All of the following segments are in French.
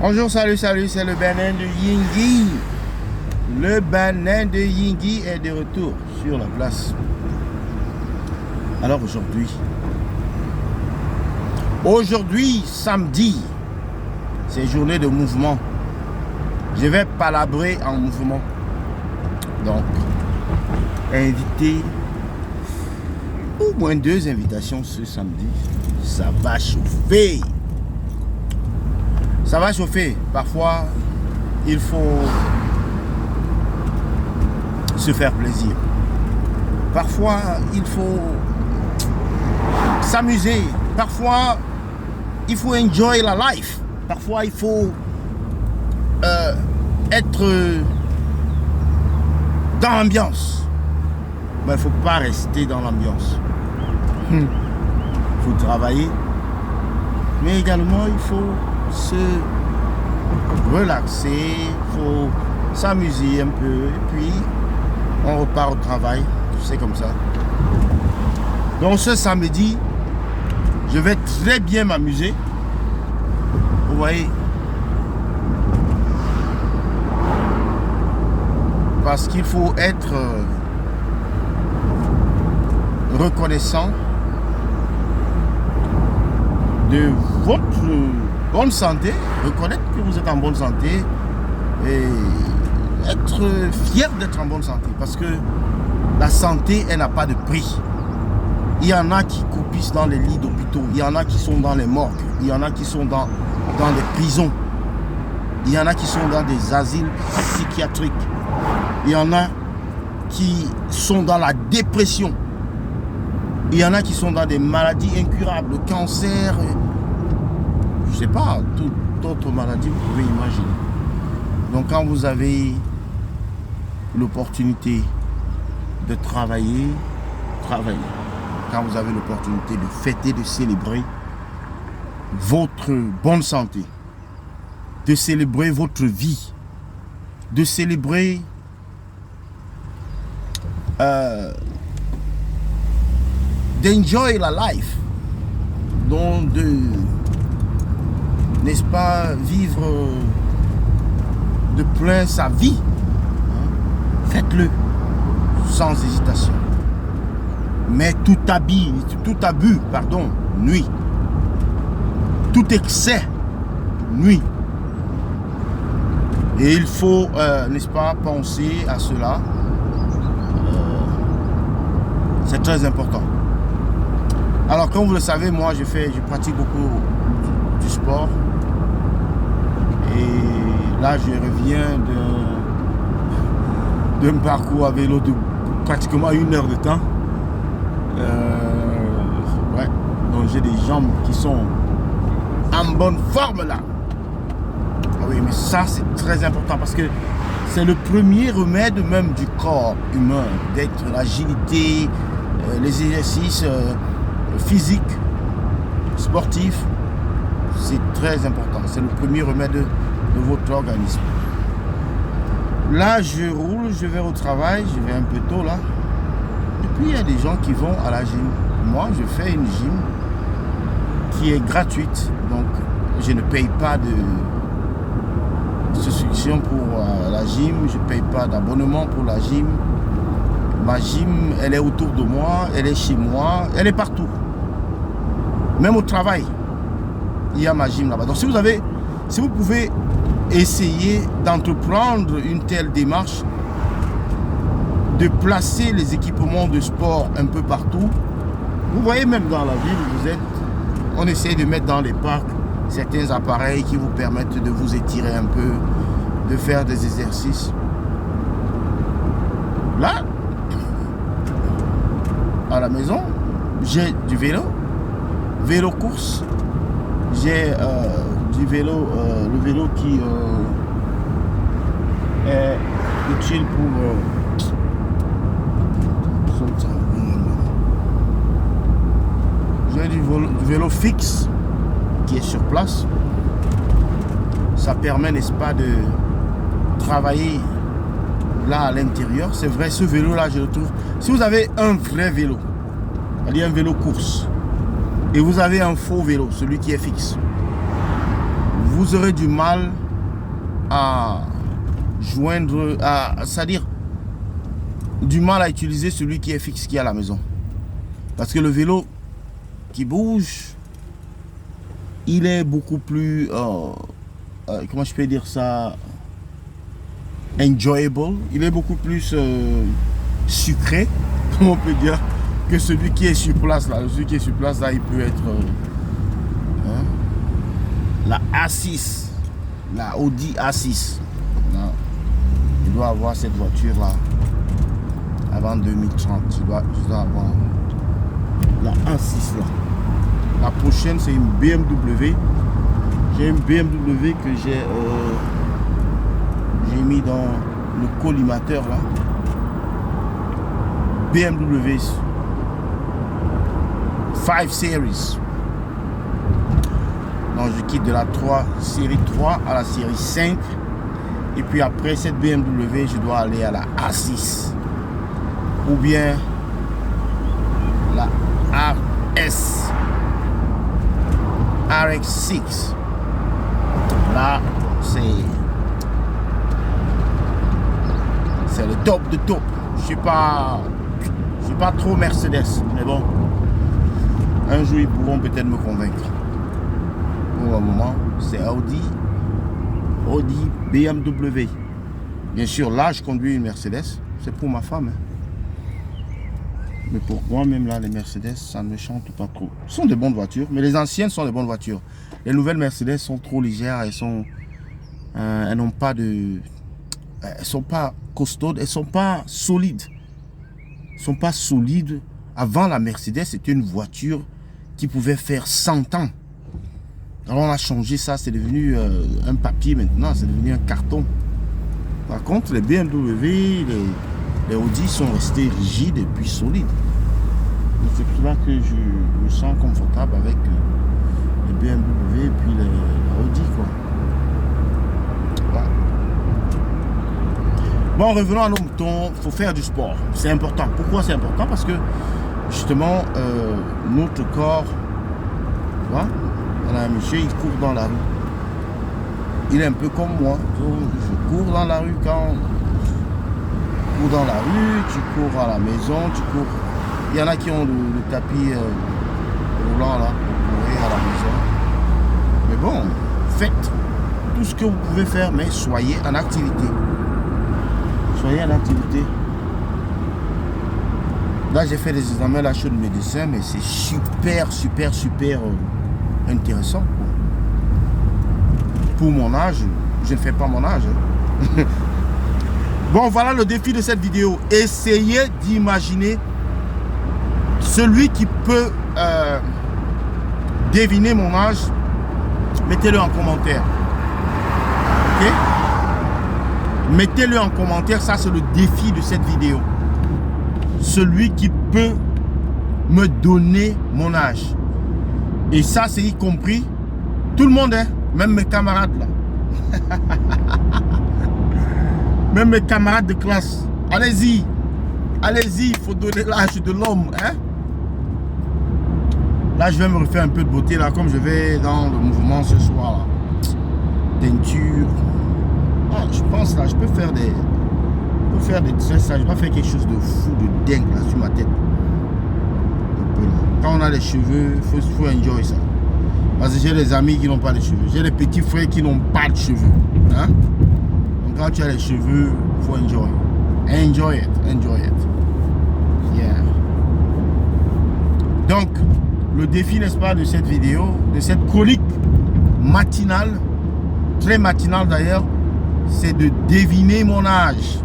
Bonjour, salut, c'est le Bénin de Yingui. Le Bénin de Yingui est de retour sur la place. Alors aujourd'hui, samedi, c'est journée de mouvement. Je vais palabrer en mouvement. Donc, inviter au moins 2 invitations ce samedi. Ça va chauffer. Ça va chauffer. Parfois, il faut se faire plaisir. Parfois, il faut s'amuser. Parfois, il faut enjoy la life. Parfois, il faut être dans l'ambiance. Mais il ne faut pas rester dans l'ambiance. Il faut travailler. Mais également, il faut se relaxer, il faut s'amuser un peu. Et puis, on repart au travail. C'est comme ça. Donc, ce samedi, je vais très bien m'amuser. Vous voyez? Parce qu'il faut être reconnaissant de votre bonne santé, reconnaître que vous êtes en bonne santé et être fier d'être en bonne santé. Parce que la santé, elle n'a pas de prix. Il y en a qui croupissent dans les lits d'hôpitaux, il y en a qui sont dans les morgues, il y en a qui sont dans les prisons, il y en a qui sont dans des asiles psychiatriques, il y en a qui sont dans la dépression, il y en a qui sont dans des maladies incurables, le cancer, je ne sais pas, toute autre maladie, vous pouvez imaginer. Donc quand vous avez l'opportunité de travailler, travaillez. Quand vous avez l'opportunité de fêter, de célébrer votre bonne santé, de célébrer votre vie, de célébrer d'enjoy la life, donc de, n'est-ce pas, vivre de plein sa vie. Faites-le sans hésitation. Mais tout abus, nuit. Tout excès nuit. Et il faut, n'est-ce pas, penser à cela. C'est très important. Alors, comme vous le savez, moi, je pratique beaucoup du sport. Et là, je reviens d'un parcours à vélo de pratiquement 1 heure de temps. Ouais. Donc, j'ai des jambes qui sont en bonne forme là. Oui, mais ça, c'est très important parce que c'est le premier remède même du corps humain, d'être l'agilité, les exercices physiques, sportifs. C'est très important. C'est le premier remède de votre organisme. Là, je roule, je vais au travail, je vais un peu tôt là. Et puis, il y a des gens qui vont à la gym. Moi, je fais une gym qui est gratuite. Donc, je ne paye pas de souscription pour la gym. Je ne paye pas d'abonnement pour la gym. Ma gym, elle est autour de moi, elle est chez moi, elle est partout. Même au travail, il y a ma gym là-bas. Donc, si vous pouvez essayer d'entreprendre une telle démarche, de placer les équipements de sport un peu partout. Vous voyez, même dans la ville, on essaie de mettre dans les parcs certains appareils qui vous permettent de vous étirer un peu, de faire des exercices. Là, à la maison, j'ai du vélo course. J'ai du vélo, le vélo qui est utile pour j'ai du vélo fixe qui est sur place. Ça permet, n'est-ce pas, de travailler là à l'intérieur. C'est vrai, ce vélo là, je le trouve. Si vous avez un vrai vélo, c'est-à-dire un vélo course, et vous avez un faux vélo, celui qui est fixe, vous aurez du mal à joindre, c'est-à-dire du mal à utiliser celui qui est fixe, qui est à la maison. Parce que le vélo qui bouge, il est beaucoup plus, comment je peux dire ça, enjoyable. Il est beaucoup plus sucré, comme on peut dire, que celui qui est sur place là. Celui qui est sur place là, il peut être la A6, la Audi A6. Non. Il doit avoir cette voiture là avant 2030. Je dois avoir la A6 là. La prochaine c'est une BMW. J'ai une BMW que j'ai mis dans le collimateur là. BMW 5 Series. Donc je quitte de la série 3 à la série 5. Et puis après cette BMW, je dois aller à la A6. Ou bien la RS. RX6. Là, c'est le top de top. Je suis pas trop Mercedes, mais bon, un jour ils pourront peut-être me convaincre. Pour le moment, c'est Audi, BMW. Bien sûr, là, je conduis une Mercedes. C'est pour ma femme. Mais pour moi-même, là, les Mercedes, ça ne me chante pas trop. Ce sont de bonnes voitures, mais les anciennes sont de bonnes voitures. Les nouvelles Mercedes sont trop légères. Elles n'ont pas de... Elles sont pas costaudes, elles sont pas solides. Elles sont pas solides. Avant, la Mercedes, c'était une voiture qui pouvait faire 100 ans. Alors on a changé ça, c'est devenu un papier maintenant, c'est devenu un carton. Par contre, les BMW, les Audi sont restés rigides et puis solides. C'est pour cela que je me sens confortable avec les BMW et puis les Audi, quoi. Voilà. Bon, revenons à nos moutons, il faut faire du sport. C'est important. Pourquoi c'est important? Parce que justement, notre corps, tu vois, on a un monsieur, il court dans la rue. Il est un peu comme moi. Je cours dans la rue quand... Tu cours dans la rue, tu cours à la maison, tu cours... Il y en a qui ont le tapis roulant là, pour courir à la maison. Mais bon, faites tout ce que vous pouvez faire, mais soyez en activité. Soyez en activité. Là, j'ai fait des examens là chez le médecin, mais c'est super intéressant. Pour mon âge, je ne fais pas mon âge. Bon, voilà le défi de cette vidéo. Essayez d'imaginer celui qui peut deviner mon âge. Mettez-le en commentaire. Ok? Mettez-le en commentaire. Ça, c'est le défi de cette vidéo. Celui qui peut me donner mon âge. Et ça, c'est y compris tout le monde, hein? Même mes camarades là. Même mes camarades de classe. Allez-y. Allez-y, il faut donner l'âge de l'homme. Hein? Là, je vais me refaire un peu de beauté là, comme je vais dans le mouvement ce soir. Là. Teinture. Ah, je pense là, je peux faire des tresses. Je dois faire quelque chose de fou, de dingue là, sur ma tête. Quand on a les cheveux, il faut enjoy ça. Parce que j'ai des amis qui n'ont pas de cheveux. J'ai des petits frères qui n'ont pas de cheveux. Hein? Donc quand tu as les cheveux, il faut enjoy. Enjoy it. Enjoy it. Yeah. Donc, le défi, n'est-ce pas, de cette vidéo, de cette chronique matinale, très matinale d'ailleurs, c'est de deviner mon âge.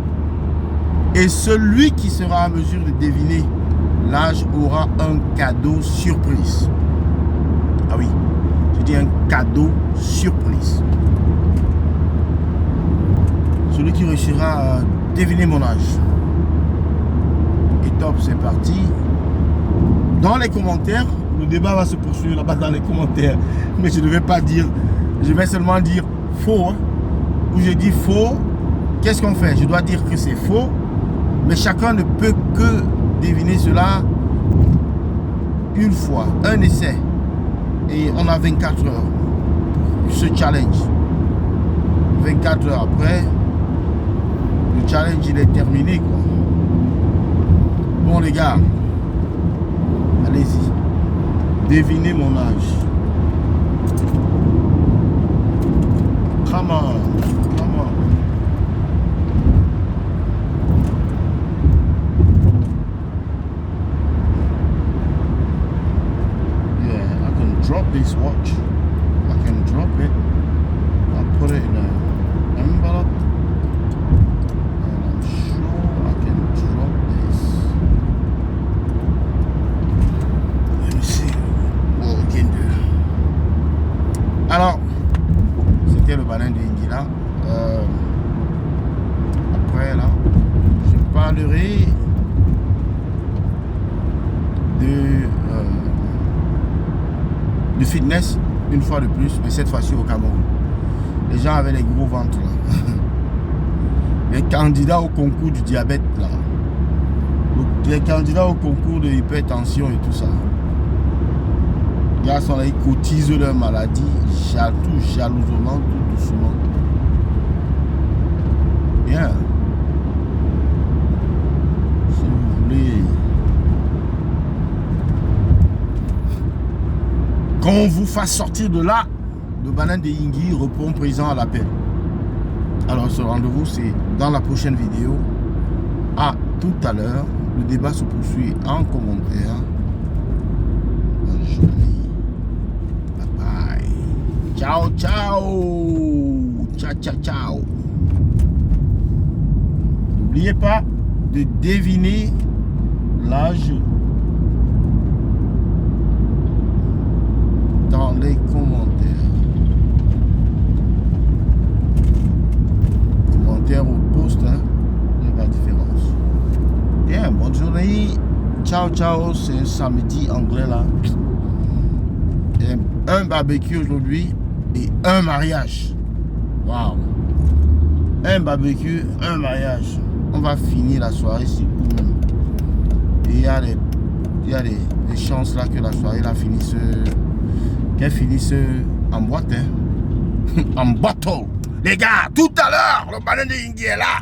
Et celui qui sera en mesure de deviner l'âge aura un cadeau surprise. Ah oui, je dis un cadeau surprise. Celui qui réussira à deviner mon âge. Et top, c'est parti. Dans les commentaires, le débat va se poursuivre là-bas dans les commentaires. Mais je ne vais pas dire, je vais seulement dire faux. Hein. Où je dis faux, qu'est-ce qu'on fait? Je dois dire que c'est faux. Mais chacun ne peut que deviner cela une fois, un essai. Et on a 24 heures. Ce challenge. 24 heures après, le challenge il est terminé quoi. Bon les gars, allez-y, devinez mon âge. Come on, come on. Yeah, I can drop this watch. I can drop it. I'll put it in an envelope. And I'm sure I can drop this. Let me see what we can do. Alors, c'était le baleine de Ingila. Après là, je parlerai de fitness une fois de plus, mais cette fois-ci au Cameroun. Les gens avaient les gros ventres là. Les candidats au concours du diabète là. Les candidats au concours de l'hypertension et tout ça. Les gars sont là, ils cotisent leur maladie, tout jalousement, tout doucement. Bien. Si vous voulez qu'on vous fasse sortir de là, le banane de Yingui répond présent à l'appel. Alors ce rendez-vous c'est dans la prochaine vidéo. À tout à l'heure. Le débat se poursuit en commentaire. Bonne journée. Bye bye. Ciao ciao. Ciao ciao ciao. N'oubliez pas de deviner l'âge dans les commentaires. Commentaires au post, hein, il n'y a pas de différence. Bien, bonne journée. Ciao, ciao. C'est un samedi anglais là. Et un barbecue aujourd'hui et un mariage. Waouh. Un barbecue, un mariage. On va finir la soirée ici. Et il y a des chances là que la soirée là finisse. Qu'elle finisse en boîte, hein. En bottle. Les gars, tout à l'heure, le banane de Yingui est là.